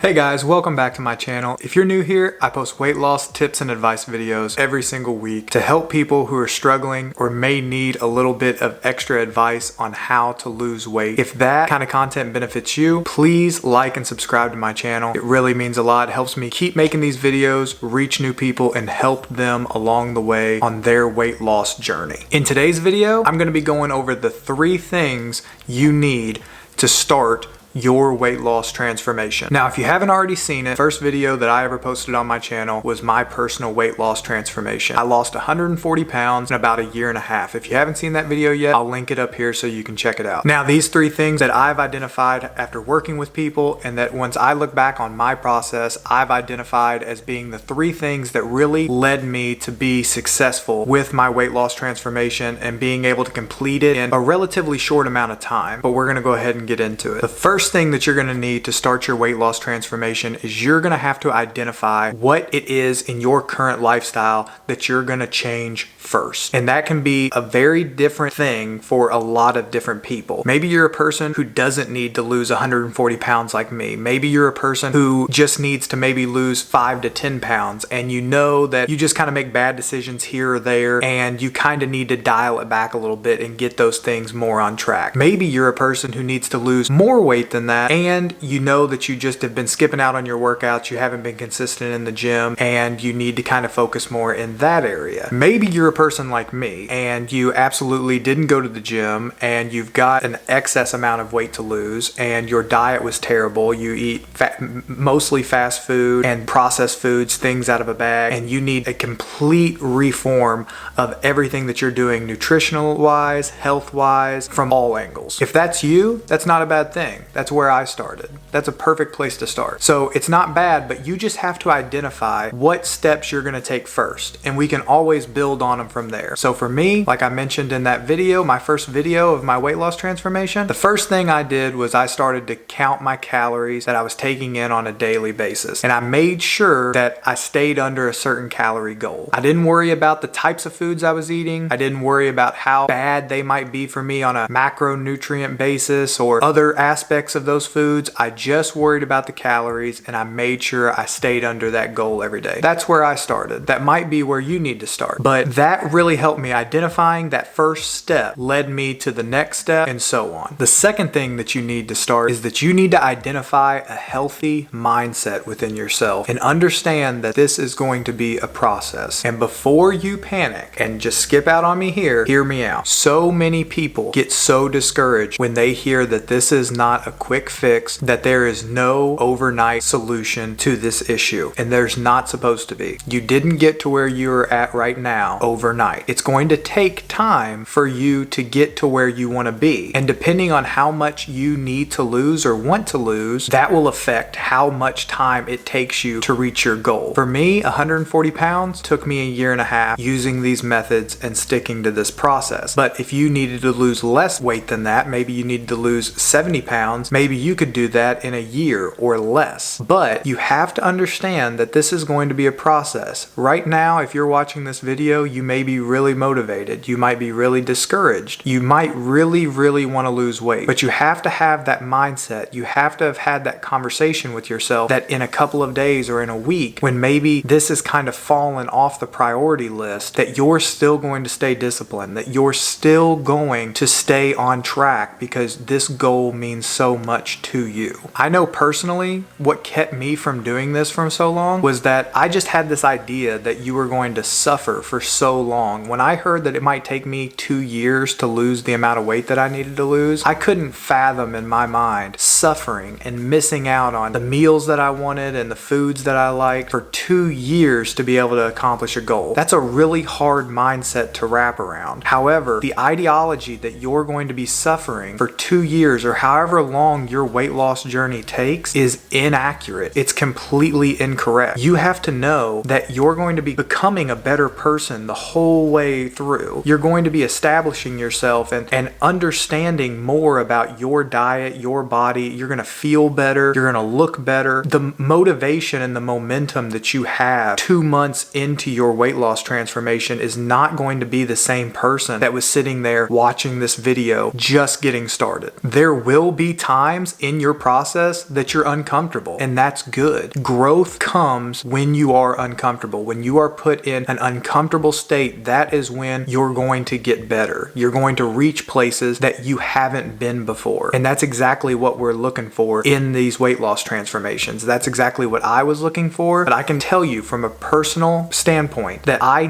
Hey guys, welcome back to my channel. If you're new here, I post weight loss tips and advice videos every single week to help people who are struggling or may need a little bit of extra advice on how to lose weight. If that kind of content benefits you, please like and subscribe to my channel. It really means a lot. It helps me keep making these videos, reach new people, and help them along the way on their weight loss journey. In today's video, I'm going to be going over the 3 things you need to start your weight loss transformation. Now, if you haven't already seen it, the first video that I ever posted on my channel was my personal weight loss transformation. I lost 140 pounds in about a year and a half. If you haven't seen that video yet, I'll link it up here so you can check it out. Now, these 3 things that I've identified after working with people, and that once I look back on my process, I've identified as being the 3 things that really led me to be successful with my weight loss transformation and being able to complete it in a relatively short amount of time. But we're gonna go ahead and get into it. The first thing that you're going to need to start your weight loss transformation is you're going to have to identify what it is in your current lifestyle that you're going to change first. And that can be a very different thing for a lot of different people. Maybe you're a person who doesn't need to lose 140 pounds like me. Maybe you're a person who just needs to maybe lose 5 to 10 pounds, and you know that you just kind of make bad decisions here or there and you kind of need to dial it back a little bit and get those things more on track. Maybe you're a person who needs to lose more weight than that, and you know that you just have been skipping out on your workouts, you haven't been consistent in the gym, and you need to kind of focus more in that area. Maybe you're a person like me and you absolutely didn't go to the gym and you've got an excess amount of weight to lose and your diet was terrible. You eat mostly fast food and processed foods, things out of a bag, and you need a complete reform of everything that you're doing, nutritional wise, health wise, from all angles. If that's you, that's not a bad thing. That's where I started. That's a perfect place to start. So it's not bad, but you just have to identify what steps you're going to take first, and we can always build on them from there. So for me, like I mentioned in that video, my first video of my weight loss transformation, the first thing I did was I started to count my calories that I was taking in on a daily basis, and I made sure that I stayed under a certain calorie goal. I didn't worry about the types of foods I was eating. I didn't worry about how bad they might be for me on a macronutrient basis or other aspects of those foods. I just worried about the calories, and I made sure I stayed under that goal every day. That's where I started. That might be where you need to start, but that really helped me. Identifying that first step led me to the next step, and so on. The second thing that you need to start is that you need to identify a healthy mindset within yourself and understand that this is going to be a process. And before you panic and just skip out on me here, hear me out. So many people get so discouraged when they hear that this is not a quick fix, that there is no overnight solution to this issue, and there's not supposed to be. You didn't get to where you're at right now overnight. It's going to take time for you to get to where you want to be, and depending on how much you need to lose or want to lose, that will affect how much time it takes you to reach your goal. For me, 140 pounds took me a year and a half using these methods and sticking to this process. But if you needed to lose less weight than that, maybe you needed to lose 70 pounds, maybe you could do that in a year or less. But you have to understand that this is going to be a process. Right now, if you're watching this video, you may be really motivated. You might be really discouraged. You might really want to lose weight. But you have to have that mindset. You have to have had that conversation with yourself that in a couple of days or in a week, when maybe this has kind of fallen off the priority list, that you're still going to stay disciplined, that you're still going to stay on track because this goal means so much to you. I know personally what kept me from doing this for so long was that I just had this idea that you were going to suffer for so long. When I heard that it might take me 2 years to lose the amount of weight that I needed to lose, I couldn't fathom in my mind suffering and missing out on the meals that I wanted and the foods that I liked for 2 years to be able to accomplish a goal. That's a really hard mindset to wrap around. However, the ideology that you're going to be suffering for 2 years or however long your weight loss journey takes is inaccurate. It's completely incorrect. You have to know that you're going to be becoming a better person the whole way through. You're going to be establishing yourself and understanding more about your diet, your body. You're going to feel better. You're going to look better. The motivation and the momentum that you have 2 months into your weight loss transformation is not going to be the same person that was sitting there watching this video just getting started. There will be times times in your process that you're uncomfortable, and that's good. Growth comes when you are uncomfortable. When you are put in an uncomfortable state, that is when you're going to get better. You're going to reach places that you haven't been before. And that's exactly what we're looking for in these weight loss transformations. That's exactly what I was looking for. But I can tell you from a personal standpoint that I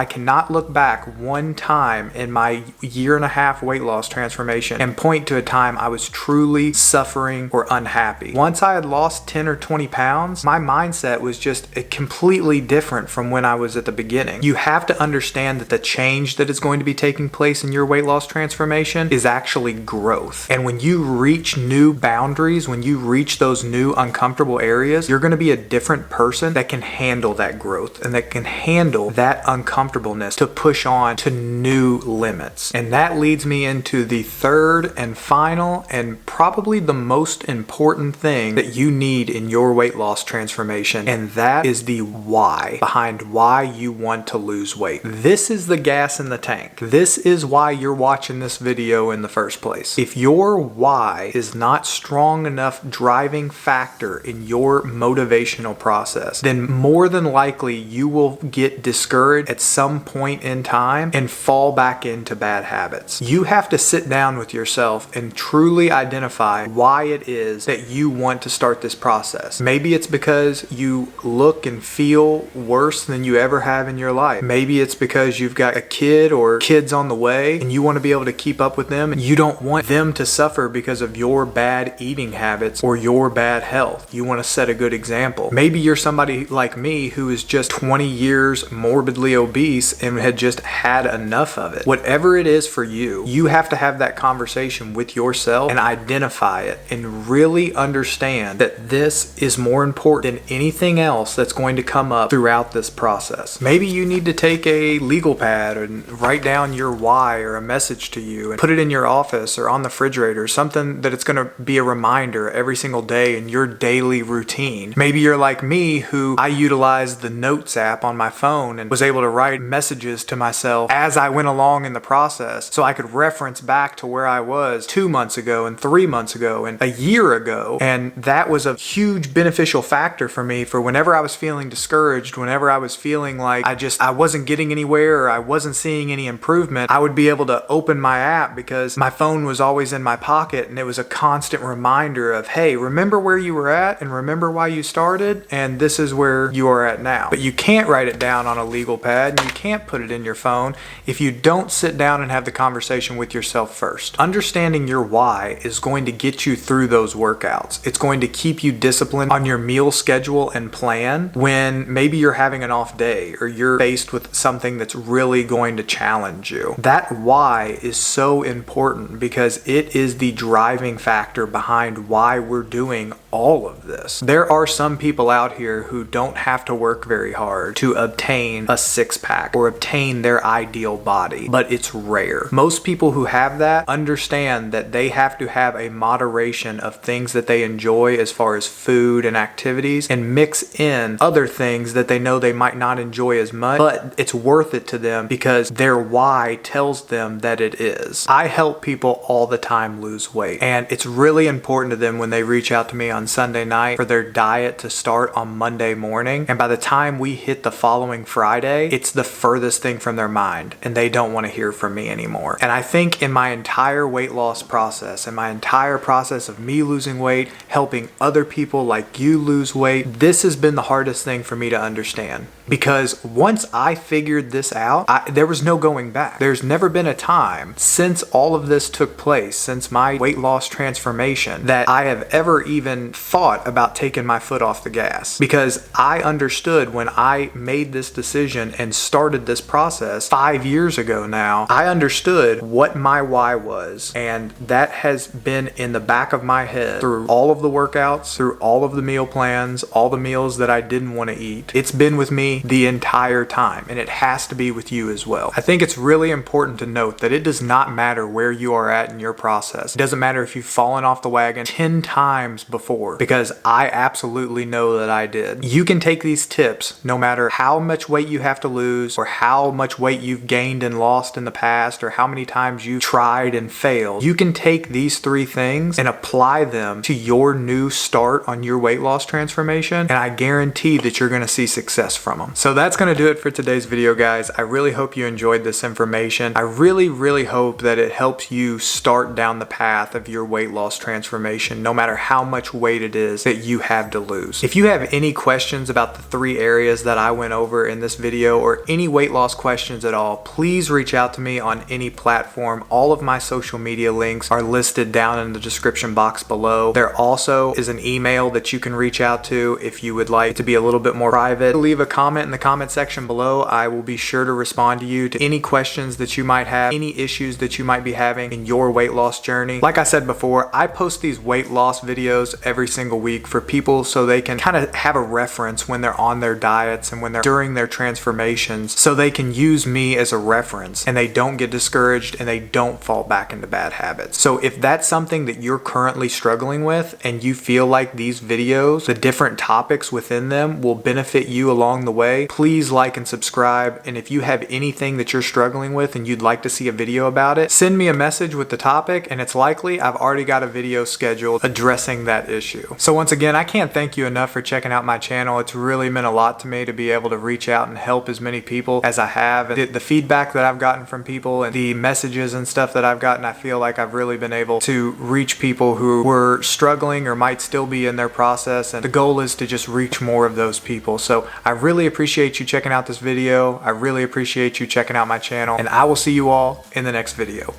cannot look back one time in my 1.5 year weight loss transformation and point to a time I was truly suffering or unhappy. Once I had lost 10 or 20 pounds, my mindset was just completely different from when I was at the beginning. You have to understand that the change that is going to be taking place in your weight loss transformation is actually growth. And when you reach new boundaries, when you reach those new uncomfortable areas, you're going to be a different person that can handle that growth and that can handle that uncomfortableness to push on to new limits. And that leads me into the third and final and probably the most important thing that you need in your weight loss transformation, and that is the why behind why you want to lose weight. This is the gas in the tank. This is why you're watching this video in the first place. If your why is not strong enough driving factor in your motivational process, then more than likely you will get discouraged at some point in time and fall back into bad habits. You have to sit down with yourself and truly identify why it is that you want to start this process. Maybe it's because you look and feel worse than you ever have in your life. Maybe it's because you've got a kid or kids on the way and you want to be able to keep up with them and you don't want them to suffer because of your bad eating habits or your bad health. You want to set a good example. Maybe you're somebody like me who is just 20 years morbidly obese and had just had enough of it. Whatever it is for you, you have to have that conversation with yourself and identify it and really understand that this is more important than anything else that's going to come up throughout this process. Maybe you need to take a legal pad and write down your why or a message to you and put it in your office or on the refrigerator, something that it's going to be a reminder every single day in your daily routine. Maybe you're like me, who I utilized the Notes app on my phone and was able to write messages to myself as I went along in the process so I could reference back to where I was 2 months ago and 3 months ago and a year ago. And that was a huge beneficial factor for me for whenever I was feeling discouraged, whenever I was feeling like I wasn't getting anywhere or I wasn't seeing any improvement, I would be able to open my app because my phone was always in my pocket and it was a constant reminder of, hey, remember where you were at and remember why you started, and this is where you are at now. But you can't write it down on a legal pad and you can't put it in your phone if you don't sit down and have the conversation with yourself first. Understanding your why is going to get you through those workouts. It's going to keep you disciplined on your meal schedule and plan when maybe you're having an off day or you're faced with something that's really going to challenge you. That why is so important because it is the driving factor behind why we're doing all of this. There are some people out here who don't have to work very hard to obtain a six-pack or obtain their ideal body, but it's rare. Most people who have that understand that they have to have a moderation of things that they enjoy as far as food and activities and mix in other things that they know they might not enjoy as much, but it's worth it to them because their why tells them that it is. I help people all the time lose weight, and it's really important to them when they reach out to me on Sunday night for their diet to start on Monday morning, and by the time we hit the following Friday, it's the furthest thing from their mind and they don't want to hear from me anymore. And I think in my entire weight loss process and my entire process of me losing weight, helping other people like you lose weight, this has been the hardest thing for me to understand. Because once I figured this out, there was no going back. There's never been a time since all of this took place, since my weight loss transformation, that I have ever even thought about taking my foot off the gas. Because I understood when I made this decision and started this process 5 years ago now, I understood what my why was. And that has been in the back of my head through all of the workouts, through all of the meal plans, all the meals that I didn't want to eat. It's been with me the entire time, and it has to be with you as well. I think it's really important to note that it does not matter where you are at in your process. It doesn't matter if you've fallen off the wagon 10 times before before, because I absolutely know that I did. You can take these tips no matter how much weight you have to lose or how much weight you've gained and lost in the past or how many times you've tried and failed. You can take these 3 things and apply them to your new start on your weight loss transformation, and I guarantee that you're going to see success from them. So that's going to do it for today's video, guys. I really hope you enjoyed this information. I really hope that it helps you start down the path of your weight loss transformation, no matter how much weight it is that you have to lose. If you have any questions about the 3 areas that I went over in this video, or any weight loss questions at all, please reach out to me on any platform. All of my social media links are listed down in the description box below. There also is an email that you can reach out to if you would like to be a little bit more private. Leave a comment in the comment section below. I will be sure to respond to you to any questions that you might have, any issues that you might be having in your weight loss journey. Like I said before, I post these weight loss videos every single week for people so they can kind of have a reference when they're on their diets and when they're during their transformations, so they can use me as a reference and they don't get discouraged and they don't fall back into bad habits. So if that's something that you're currently struggling with and you feel like these videos, the different topics within them, will benefit you along the way, please like and subscribe. And if you have anything that you're struggling with and you'd like to see a video about it, send me a message with the topic, and it's likely I've already got a video scheduled addressing that issue. So once again, I can't thank you enough for checking out my channel. It's really meant a lot to me to be able to reach out and help as many people as I have. And the feedback that I've gotten from people and the messages and stuff that I've gotten, I feel like I've really been able to reach people who were struggling or might still be in their process, and the goal is to just reach more of those people. So I really appreciate you checking out this video. I really appreciate you checking out my channel, and I will see you all in the next video.